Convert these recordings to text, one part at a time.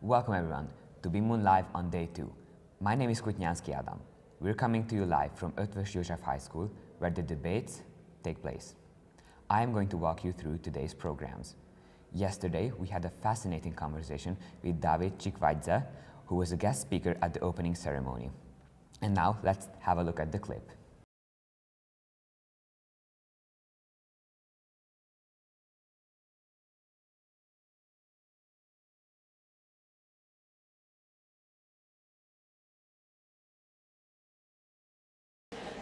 Welcome everyone to BIMUN Live on day 2. My name is Kutnyansky Adam. We're coming to you live from Ötvös József High School, where the debates take place. I am going to walk you through today's programs. Yesterday, we had a fascinating conversation with David Chik, who was a guest speaker at the opening ceremony. And now, let's have a look at the clip.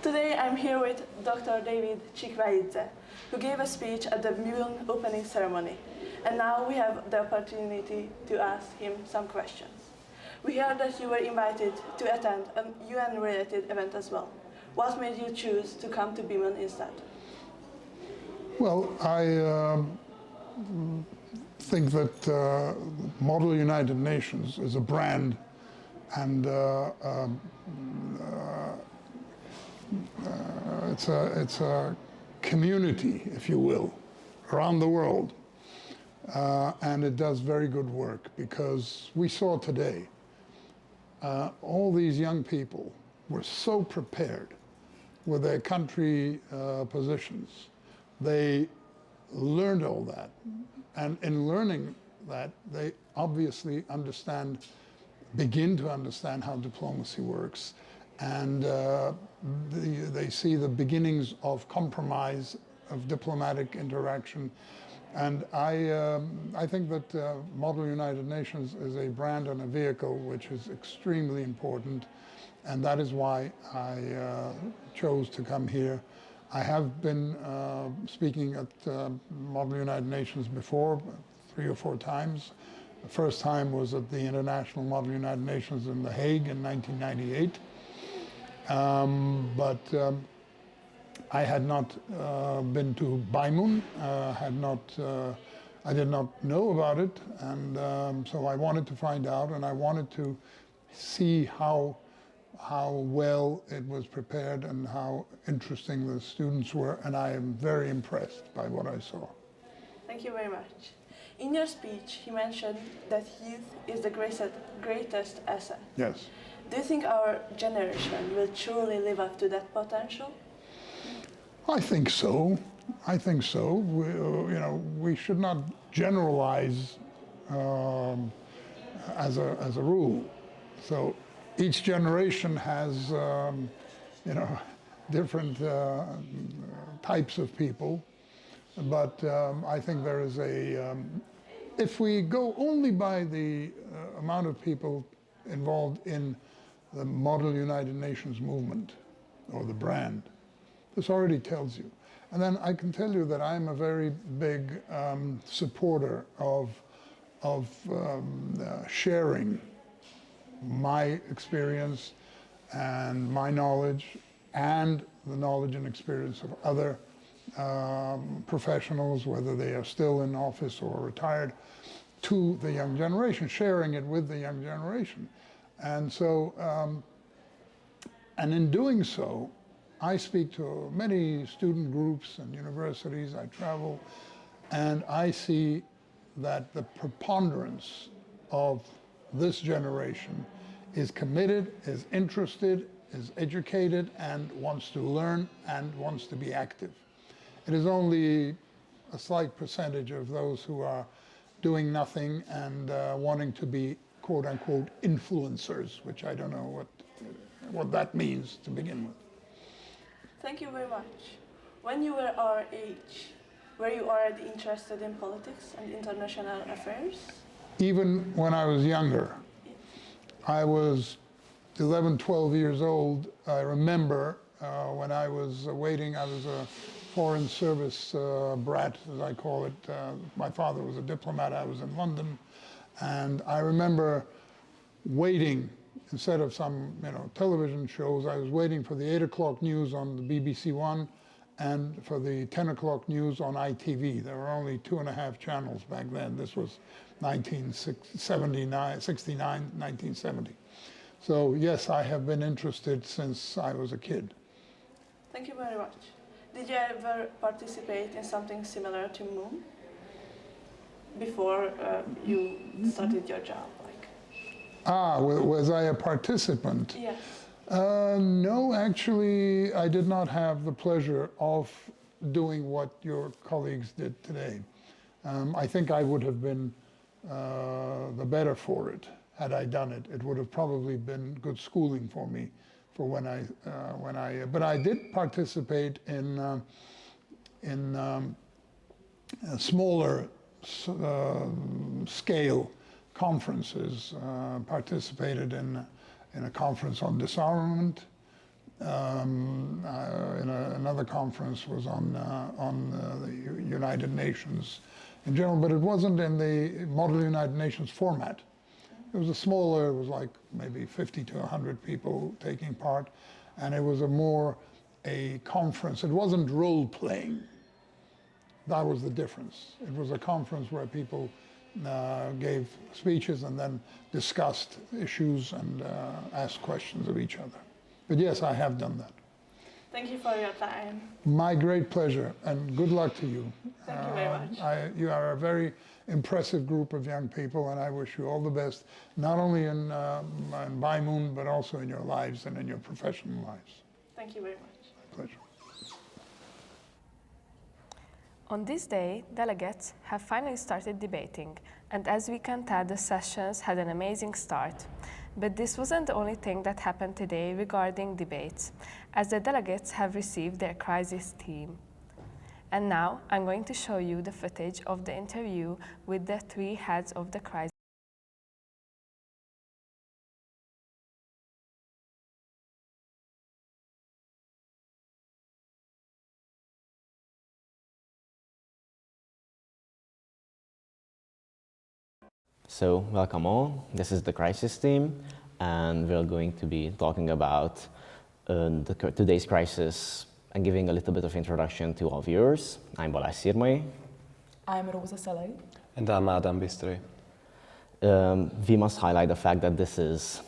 Today I'm here with Dr. David Chik, who gave a speech at the BIMUN opening ceremony. And now we have the opportunity to ask him some questions. We heard that you were invited to attend a UN-related event as well. What made you choose to come to BIMUN instead? Well, I think that Model United Nations is a brand, and it's a community, if you will, around the world. And it does very good work, because we saw today all these young people were so prepared with their country positions. They learned all that, and in learning that, they obviously begin to understand how diplomacy works, and they see the beginnings of compromise, of diplomatic interaction. And I think that Model United Nations is a brand and a vehicle which is extremely important, and that is why I chose to come here. I have been speaking at Model United Nations before, 3 or 4 times. The first time was at the International Model United Nations in The Hague in 1998. I had not been to BIMUN, I did not know about it, and so I wanted to find out, and I wanted to see how well it was prepared and how interesting the students were, and I am very impressed by what I saw. Thank you very much. In your speech, you mentioned that youth is the greatest asset. Yes. Do you think our generation will truly live up to that potential? I think so. I think so. We should not generalize as a rule. So each generation has different types of people, but I think there is if we go only by the amount of people involved in the Model United Nations movement, or the brand, this already tells you. And then I can tell you that I'm a very big supporter of sharing my experience and my knowledge and the knowledge and experience of other professionals, whether they are still in office or retired, to the young generation, sharing it with the young generation. And so, and in doing so, I speak to many student groups and universities, I travel, and I see that the preponderance of this generation is committed, is interested, is educated, and wants to learn and wants to be active. It is only a slight percentage of those who are doing nothing and wanting to be quote-unquote influencers, which I don't know what that means to begin with. Thank you very much. When you were our age, were you already interested in politics and international affairs? Even when I was younger. I was 11, 12 years old. I remember when I was waiting, I was a foreign service brat, as I call it. My father was a diplomat. I was in London. And I remember waiting, instead of some television shows, I was waiting for the 8 o'clock news on the BBC One and for the 10 o'clock news on ITV. There were only 2.5 channels back then. This was 1969, 1970. So yes, I have been interested since I was a kid. Thank you very much. Did you ever participate in something similar to MOON before you started your job? Was I a participant? Yes. No, actually, I did not have the pleasure of doing what your colleagues did today. I think I would have been the better for it had I done it. It would have probably been good schooling for me for but I did participate in smaller scale conferences. Participated in a conference on disarmament. Another conference was on the United Nations in general, but it wasn't in the Model United Nations format. It was a smaller, it was like maybe 50 to 100 people taking part, and it was a conference. It wasn't role-playing. That was the difference. It was a conference where people gave speeches and then discussed issues and asked questions of each other. But yes, I have done that. Thank you for your time. My great pleasure, and good luck to you. Thank you very much. You are a very impressive group of young people, and I wish you all the best, not only in BIMUN, but also in your lives and in your professional lives. Thank you very much. My pleasure. On this day, delegates have finally started debating, and as we can tell, the sessions had an amazing start. But this wasn't the only thing that happened today regarding debates, as the delegates have received their crisis team. And now I'm going to show you the footage of the interview with the three heads of the crisis. So, welcome all. This is the crisis team, and we're going to be talking about today's crisis and giving a little bit of introduction to our viewers. I'm Balázs Szirmai. I'm Rosa Szalai. And I'm Adam Bistri. We must highlight the fact that this is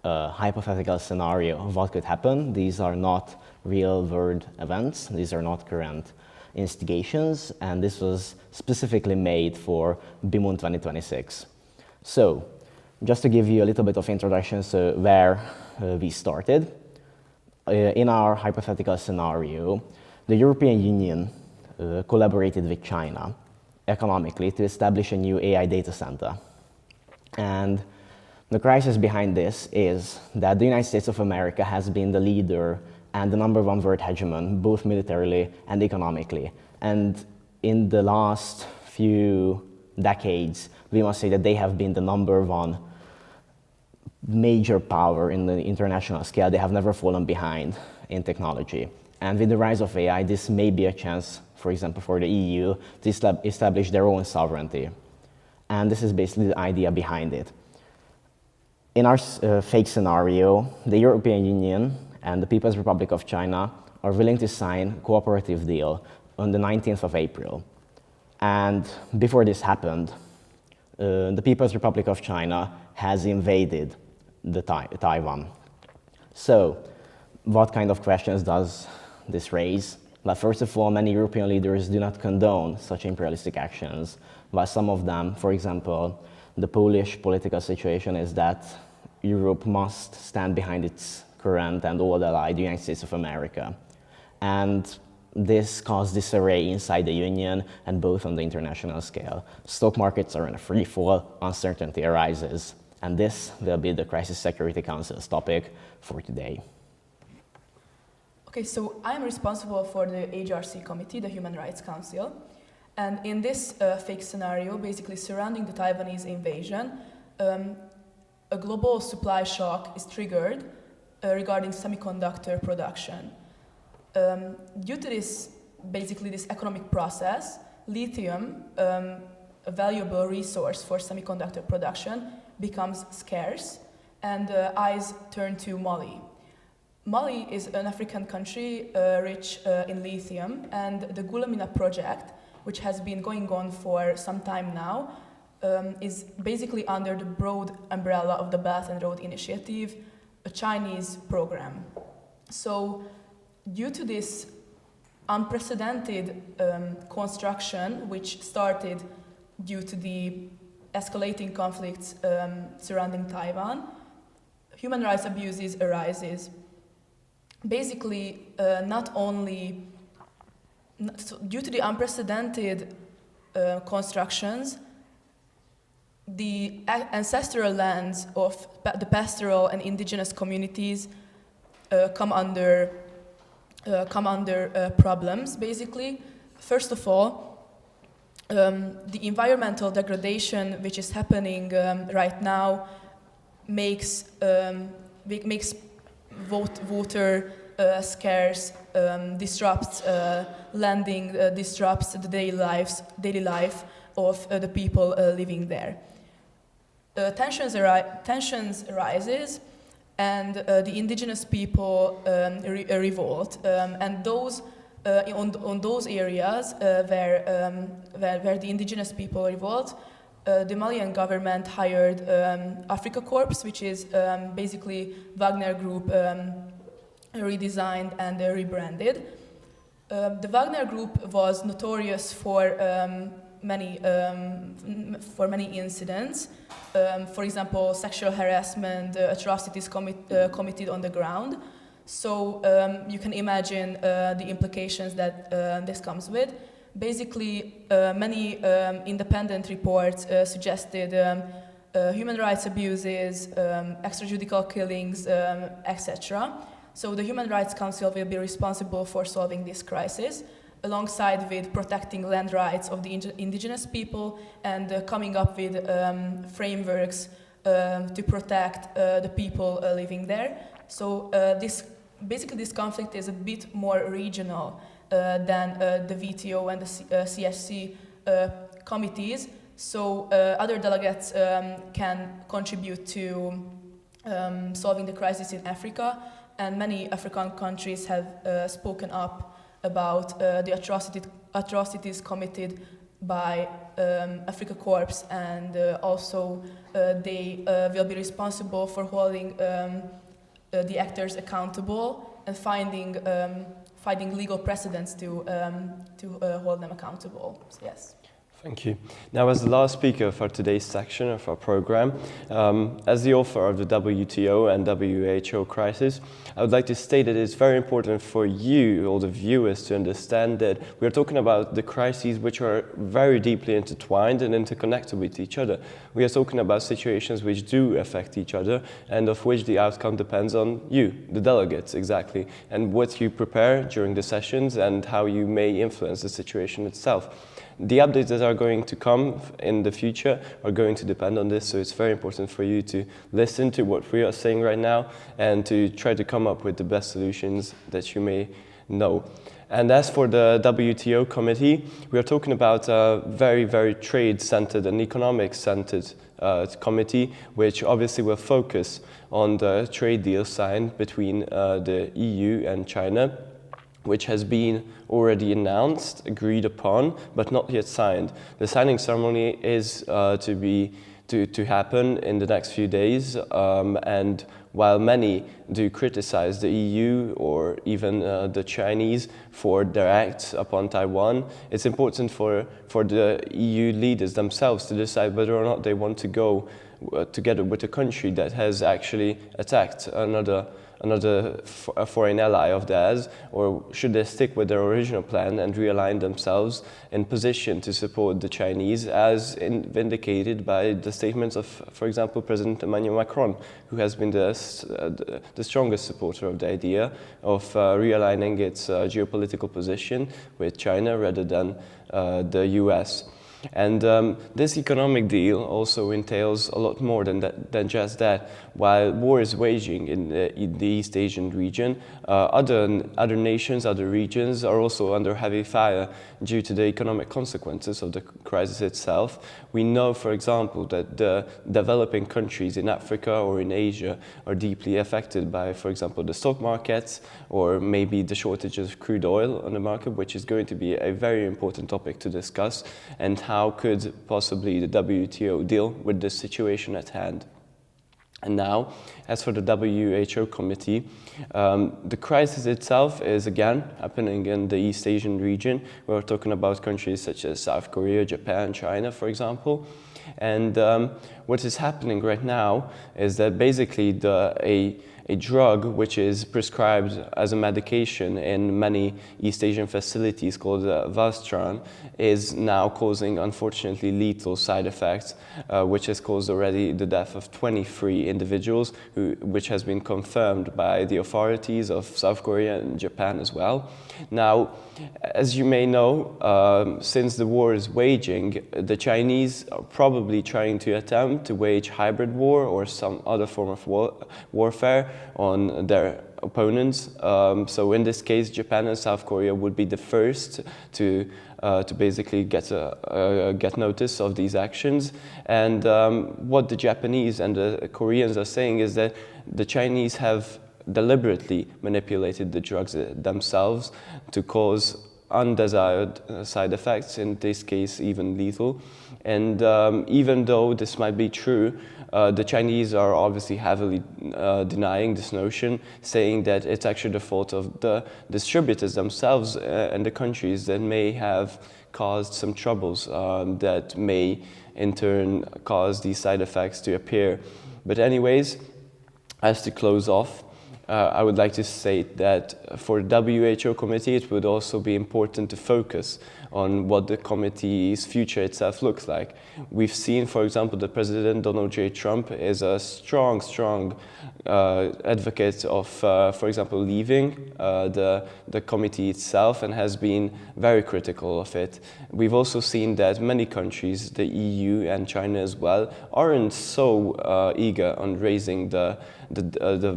a hypothetical scenario of what could happen. These are not real-world events. These are not current instigations, and this was specifically made for BIMUN 2026. So, just to give you a little bit of introduction to where we started. In our hypothetical scenario, the European Union collaborated with China economically to establish a new AI data center. And the crisis behind this is that the United States of America has been the leader and the #1 world hegemon, both militarily and economically. And in the last few decades, we must say that they have been the #1 major power in the international scale. They have never fallen behind in technology. And with the rise of AI, this may be a chance, for example, for the EU to establish their own sovereignty. And this is basically the idea behind it. In our fake scenario, the European Union and the People's Republic of China are willing to sign a cooperative deal on the 19th of April. And before this happened, the People's Republic of China has invaded Taiwan. So, what kind of questions does this raise? Well, first of all, many European leaders do not condone such imperialistic actions, while some of them, for example, the Polish political situation is that Europe must stand behind its current and old ally, the United States of America. And this caused disarray inside the Union and both on the international scale. Stock markets are in a free fall, uncertainty arises, and this will be the Crisis Security Council's topic for today. Okay, so I'm responsible for the HRC committee, the Human Rights Council. And in this fake scenario, basically surrounding the Taiwanese invasion, a global supply shock is triggered regarding semiconductor production. Due to this, basically this economic process, lithium, a valuable resource for semiconductor production, becomes scarce, and eyes turn to Mali. Mali is an African country rich in lithium, and the Goulamina project, which has been going on for some time now, is basically under the broad umbrella of the Belt and Road Initiative, a Chinese program. So, due to this unprecedented construction, which started due to the escalating conflicts surrounding Taiwan, human rights abuses arises. Basically, due to the unprecedented constructions, the ancestral lands of the pastoral and indigenous communities come under problems, basically. First of all, the environmental degradation which is happening right now makes water scarce, disrupts landing, disrupts the daily life of the people living there. Tensions arises, and the indigenous people revolt, and those on those areas where the indigenous people revolt, the Malian government hired Africa Corps, which is basically Wagner Group redesigned and rebranded. The Wagner Group was notorious for many incidents. For example, sexual harassment, atrocities committed on the ground. So you can imagine the implications that this comes with. Basically, many independent reports suggested human rights abuses, extrajudicial killings, etc. So the Human Rights Council will be responsible for solving this crisis, alongside with protecting land rights of the indigenous people and coming up with frameworks to protect the people living there. So this conflict is a bit more regional than the WTO and the CSC committees. So other delegates can contribute to solving the crisis in Africa, and many African countries have spoken up about the atrocities committed by Africa Corps, and also they will be responsible for holding the actors accountable and finding legal precedents to hold them accountable. So, yes. Thank you. Now, as the last speaker for today's section of our program, as the author of the WTO and WHO crisis, I would like to state that it's very important for you, all the viewers, to understand that we're talking about the crises which are very deeply intertwined and interconnected with each other. We are talking about situations which do affect each other, and of which the outcome depends on you, the delegates, exactly, and what you prepare during the sessions and how you may influence the situation itself. The updates that are going to come in the future are going to depend on this, so it's very important for you to listen to what we are saying right now and to try to come up with the best solutions that you may know. And as for the WTO committee, we are talking about a very, very trade-centered and economic-centered committee, which obviously will focus on the trade deal signed between the EU and China, which has been already announced, agreed upon, but not yet signed. The signing ceremony is to happen in the next few days, and while many do criticize the EU or even the Chinese for their acts upon Taiwan, it's important for the EU leaders themselves to decide whether or not they want to go together with a country that has actually attacked another foreign ally of theirs, or should they stick with their original plan and realign themselves in position to support the Chinese, as vindicated by the statements of, for example, President Emmanuel Macron, who has been the strongest supporter of the idea of realigning its geopolitical position with China rather than the US. And this economic deal also entails a lot more than just that. While war is waging in the East Asian region, other nations, other regions are also under heavy fire due to the economic consequences of the crisis itself. We know, for example, that the developing countries in Africa or in Asia are deeply affected by, for example, the stock markets, or maybe the shortage of crude oil on the market, which is going to be a very important topic to discuss, and how could possibly the WTO deal with this situation at hand. And now, as for the WHO committee, the crisis itself is again happening in the East Asian region. We're talking about countries such as South Korea, Japan, China, for example. And what is happening right now is that basically a drug which is prescribed as a medication in many East Asian facilities called Vastran is now causing, unfortunately, lethal side effects, which has caused already the death of 23 individuals, which has been confirmed by the authorities of South Korea and Japan as well. Now, as you may know, since the war is waging, the Chinese are probably trying to attempt to wage hybrid war or some other form of warfare on their opponents. So in this case, Japan and South Korea would be the first to basically get notice of these actions. And what the Japanese and the Koreans are saying is that the Chinese have deliberately manipulated the drugs themselves to cause undesired side effects, in this case even lethal. And even though this might be true, the Chinese are obviously heavily denying this notion, saying that it's actually the fault of the distributors themselves and the countries that may have caused some troubles that may in turn cause these side effects to appear. But anyways, as to close off, I would like to say that for the WHO committee, it would also be important to focus on what the committee's future itself looks like. We've seen, for example, that President Donald J. Trump is a strong advocate of, for example, leaving the committee itself, and has been very critical of it. We've also seen that many countries, the EU and China as well, aren't so eager on raising the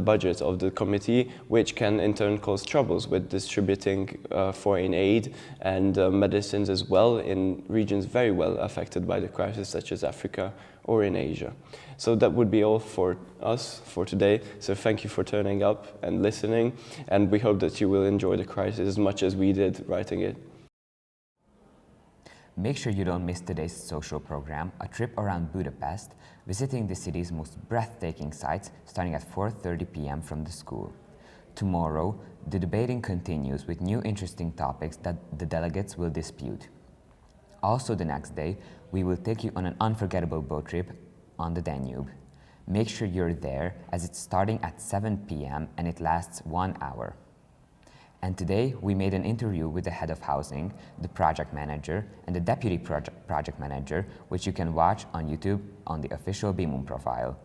budget of the committee, which can in turn cause troubles with distributing foreign aid and medicines as well in regions very well affected by the crisis, such as Africa or in Asia. So that would be all for us for today. So thank you for turning up and listening, and we hope that you will enjoy the crisis as much as we did writing it. Make sure you don't miss today's social program, a trip around Budapest, visiting the city's most breathtaking sites starting at 4:30 p.m. from the school. Tomorrow, the debating continues with new interesting topics that the delegates will dispute. Also the next day, we will take you on an unforgettable boat trip on the Danube. Make sure you're there as it's starting at 7 p.m. and it lasts 1 hour. And today, we made an interview with the head of housing, the project manager, and the deputy project manager, which you can watch on YouTube on the official BIMUN profile.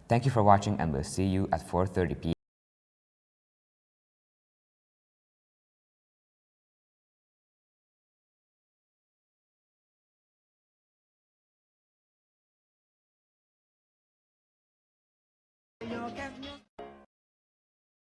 Thank you for watching, and we'll see you at 4:30 p.m. Yo,